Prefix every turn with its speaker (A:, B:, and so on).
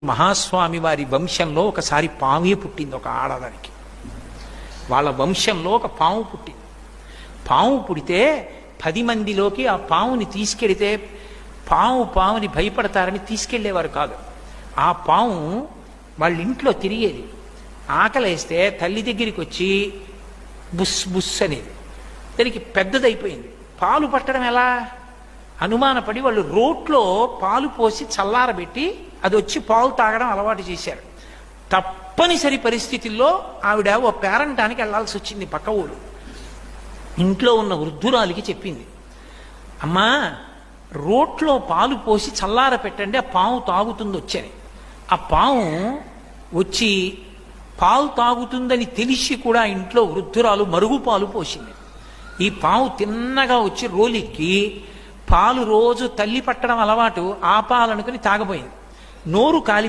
A: మహాస్వామి వారి వంశంలో ఒకసారి పామే పుట్టింది, ఒక ఆడదానికి. వాళ్ళ వంశంలో ఒక పాము పుట్టింది. పాము పుడితే 10 మందిలోకి ఆ పాముని తీసుకెడితే పాముని భయపడతారని తీసుకెళ్లేవారు కాదు. ఆ పాము వాళ్ళ ఇంట్లో తిరిగేది. ఆకలేస్తే తల్లి దగ్గరికి వచ్చి బుస్ బుస్ అనేది. దానికి పెద్దదైపోయింది. పాలు పట్టడం ఎలా అనుమానపడి వాళ్ళు రోట్లో పాలు పోసి చల్లారబెట్టి అది వచ్చి పాలు తాగడం అలవాటు చేశారు. తప్పనిసరి పరిస్థితుల్లో ఆవిడ ఓ పేరంటానికి వెళ్లాల్సి వచ్చింది. పక్క ఊరు ఇంట్లో ఉన్న వృద్ధురాలికి చెప్పింది, అమ్మా రోట్లో పాలు పోసి చల్లార పెట్టండి, ఆ పాము తాగుతుంది వచ్చని. ఆ పాము వచ్చి పాలు తాగుతుందని తెలిసి కూడా ఇంట్లో వృద్ధురాలు మరుగు పాలు పోసింది. ఈ పాము తిన్నగా వచ్చి రోలిక్కి పాలు రోజు తల్లి పట్టడం అలవాటు, ఆ పాలనుకుని తాగబోయింది. నోరు కాలి